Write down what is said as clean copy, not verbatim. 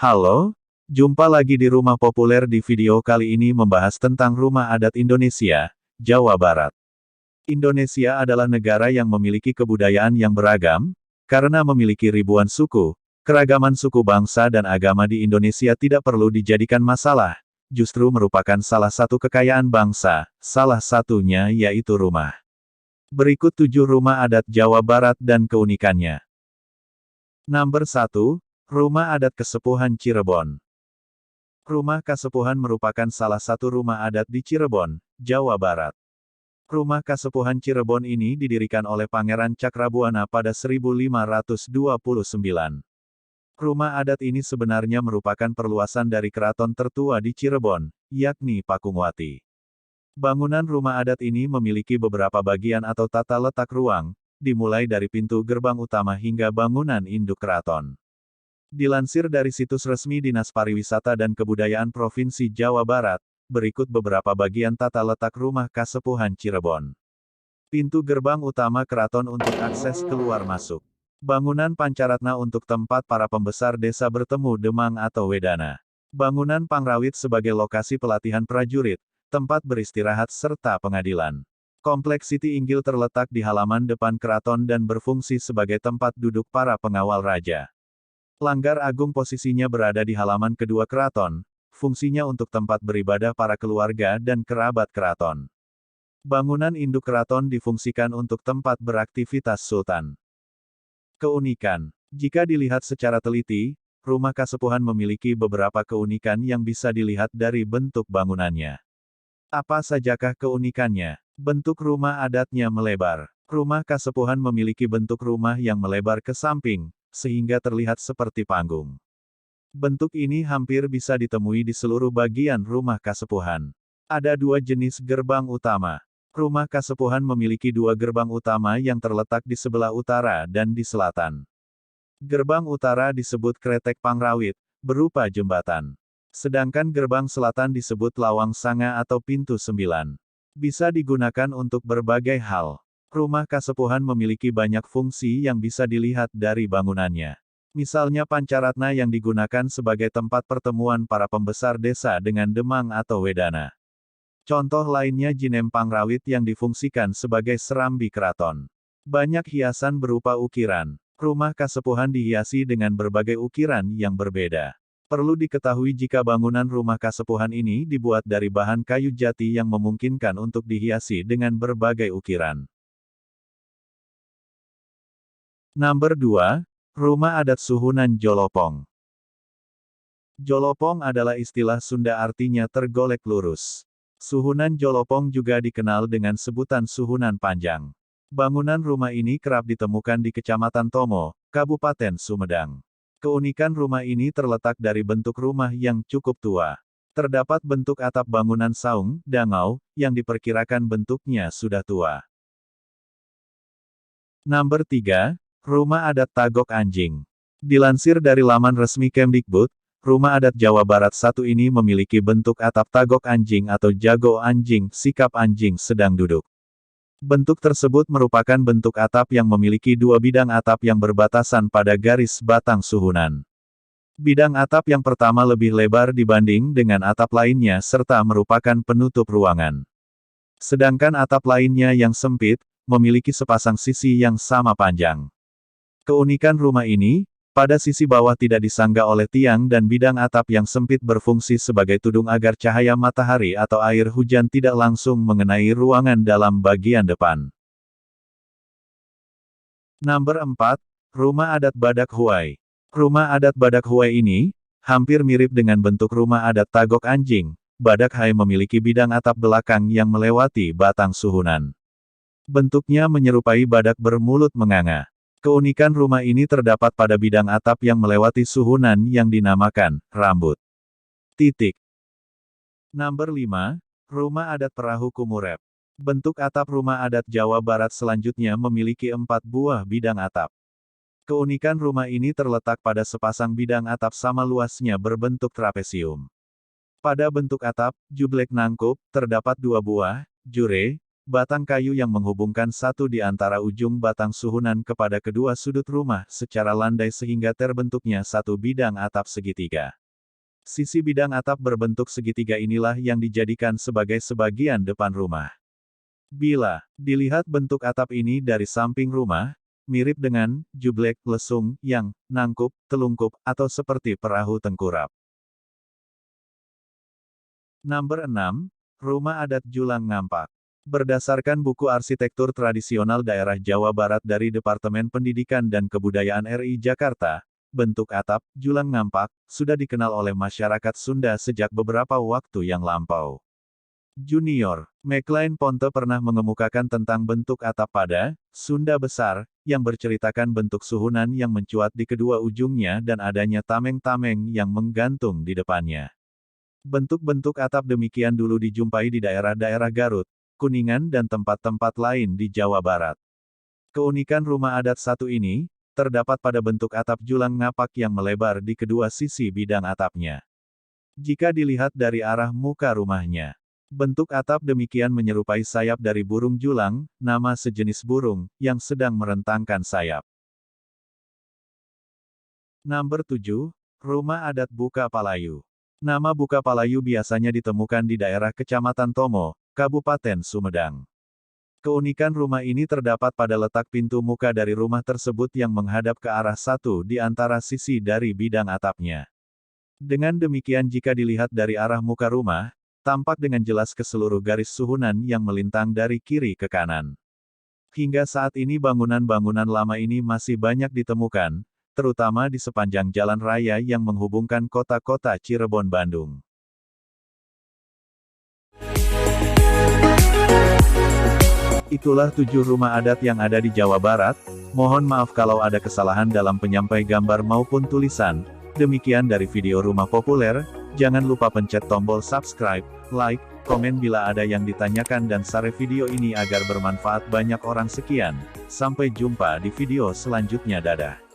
Halo, jumpa lagi di Rumah Populer. Di video kali ini membahas tentang rumah adat Indonesia, Jawa Barat. Indonesia adalah negara yang memiliki kebudayaan yang beragam, karena memiliki ribuan suku. Keragaman suku bangsa dan agama di Indonesia tidak perlu dijadikan masalah, justru merupakan salah satu kekayaan bangsa, salah satunya yaitu rumah. Berikut 7 rumah adat Jawa Barat dan keunikannya. Nomor 1, Rumah Adat Kasepuhan Cirebon. Rumah Kasepuhan merupakan salah satu rumah adat di Cirebon, Jawa Barat. Rumah Kasepuhan Cirebon ini didirikan oleh Pangeran Cakrabuana pada 1529. Rumah adat ini sebenarnya merupakan perluasan dari keraton tertua di Cirebon, yakni Pakungwati. Bangunan rumah adat ini memiliki beberapa bagian atau tata letak ruang, dimulai dari pintu gerbang utama hingga bangunan induk keraton. Dilansir dari situs resmi Dinas Pariwisata dan Kebudayaan Provinsi Jawa Barat, berikut beberapa bagian tata letak rumah Kasepuhan Cirebon. Pintu gerbang utama keraton untuk akses keluar masuk. Bangunan Pancaratna untuk tempat para pembesar desa bertemu demang atau wedana. Bangunan Pangrawit sebagai lokasi pelatihan prajurit, tempat beristirahat serta pengadilan. Kompleks Siti Inggil terletak di halaman depan keraton dan berfungsi sebagai tempat duduk para pengawal raja. Langgar Agung posisinya berada di halaman kedua keraton, fungsinya untuk tempat beribadah para keluarga dan kerabat keraton. Bangunan induk keraton difungsikan untuk tempat beraktivitas sultan. Keunikan. Jika dilihat secara teliti, rumah Kasepuhan memiliki beberapa keunikan yang bisa dilihat dari bentuk bangunannya. Apa sajakah keunikannya? Bentuk rumah adatnya melebar. Rumah Kasepuhan memiliki bentuk rumah yang melebar ke samping, sehingga terlihat seperti panggung. Bentuk ini hampir bisa ditemui di seluruh bagian rumah Kasepuhan. Ada 2 jenis gerbang utama. Rumah Kasepuhan memiliki 2 gerbang utama yang terletak di sebelah utara dan di selatan. Gerbang utara disebut Kretek Pangrawit, berupa jembatan. Sedangkan gerbang selatan disebut Lawang Sanga atau Pintu 9. Bisa digunakan untuk berbagai hal. Rumah Kasepuhan memiliki banyak fungsi yang bisa dilihat dari bangunannya. Misalnya Pancaratna yang digunakan sebagai tempat pertemuan para pembesar desa dengan demang atau wedana. Contoh lainnya Jinem Pangrawit yang difungsikan sebagai serambi keraton. Banyak hiasan berupa ukiran. Rumah Kasepuhan dihiasi dengan berbagai ukiran yang berbeda. Perlu diketahui jika bangunan rumah Kasepuhan ini dibuat dari bahan kayu jati yang memungkinkan untuk dihiasi dengan berbagai ukiran. Nomor 2, Rumah Adat Suhunan Jolopong. Jolopong adalah istilah Sunda artinya tergolek lurus. Suhunan Jolopong juga dikenal dengan sebutan Suhunan Panjang. Bangunan rumah ini kerap ditemukan di Kecamatan Tomo, Kabupaten Sumedang. Keunikan rumah ini terletak dari bentuk rumah yang cukup tua. Terdapat bentuk atap bangunan saung, dangau, yang diperkirakan bentuknya sudah tua. Nomor 3, Rumah Adat Tagok Anjing. Dilansir dari laman resmi Kemdikbud, Rumah Adat Jawa Barat 1 ini memiliki bentuk atap tagok anjing atau jago anjing, sikap anjing sedang duduk. Bentuk tersebut merupakan bentuk atap yang memiliki 2 bidang atap yang berbatasan pada garis batang suhunan. Bidang atap yang pertama lebih lebar dibanding dengan atap lainnya serta merupakan penutup ruangan. Sedangkan atap lainnya yang sempit, memiliki sepasang sisi yang sama panjang. Keunikan rumah ini, pada sisi bawah tidak disangga oleh tiang dan bidang atap yang sempit berfungsi sebagai tudung agar cahaya matahari atau air hujan tidak langsung mengenai ruangan dalam bagian depan. Nomor 4, Rumah Adat Badak Huai. Rumah adat Badak Huai ini, hampir mirip dengan bentuk rumah adat Tagok Anjing. Badak Huai memiliki bidang atap belakang yang melewati batang suhunan. Bentuknya menyerupai badak bermulut menganga. Keunikan rumah ini terdapat pada bidang atap yang melewati suhunan yang dinamakan rambut. Nomor 5, Rumah Adat Perahu Kumurep. Bentuk atap rumah adat Jawa Barat selanjutnya memiliki 4 buah bidang atap. Keunikan rumah ini terletak pada sepasang bidang atap sama luasnya berbentuk trapesium. Pada bentuk atap, jublek nangkup, terdapat 2 buah, jure, batang kayu yang menghubungkan satu di antara ujung batang suhunan kepada kedua sudut rumah secara landai sehingga terbentuknya satu bidang atap segitiga. Sisi bidang atap berbentuk segitiga inilah yang dijadikan sebagai sebagian depan rumah. Bila dilihat bentuk atap ini dari samping rumah, mirip dengan jublek, lesung, yang nangkup, telungkup, atau seperti perahu tengkurap. Nomor 6. Rumah Adat Julang Ngampak. Berdasarkan buku arsitektur tradisional daerah Jawa Barat dari Departemen Pendidikan dan Kebudayaan RI Jakarta, bentuk atap, julang ngampak, sudah dikenal oleh masyarakat Sunda sejak beberapa waktu yang lampau. Junior McLean Ponte pernah mengemukakan tentang bentuk atap pada Sunda Besar, yang berceritakan bentuk suhunan yang mencuat di kedua ujungnya dan adanya tameng-tameng yang menggantung di depannya. Bentuk-bentuk atap demikian dulu dijumpai di daerah-daerah Garut, Kuningan dan tempat-tempat lain di Jawa Barat. Keunikan rumah adat satu ini, terdapat pada bentuk atap julang ngapak yang melebar di kedua sisi bidang atapnya. Jika dilihat dari arah muka rumahnya, bentuk atap demikian menyerupai sayap dari burung julang, nama sejenis burung, yang sedang merentangkan sayap. Nomor 7. Rumah Adat Buka Palayu. Nama Buka Palayu biasanya ditemukan di daerah Kecamatan Tomo, Kabupaten Sumedang. Keunikan rumah ini terdapat pada letak pintu muka dari rumah tersebut yang menghadap ke arah satu di antara sisi dari bidang atapnya. Dengan demikian jika dilihat dari arah muka rumah, tampak dengan jelas ke seluruh garis suhunan yang melintang dari kiri ke kanan. Hingga saat ini bangunan-bangunan lama ini masih banyak ditemukan, terutama di sepanjang jalan raya yang menghubungkan kota-kota Cirebon, Bandung. Itulah 7 rumah adat yang ada di Jawa Barat. Mohon maaf kalau ada kesalahan dalam penyampai gambar maupun tulisan. Demikian dari video Rumah Populer. Jangan lupa pencet tombol subscribe, like, komen bila ada yang ditanyakan dan share video ini agar bermanfaat banyak orang. Sekian, sampai jumpa di video selanjutnya. Dadah.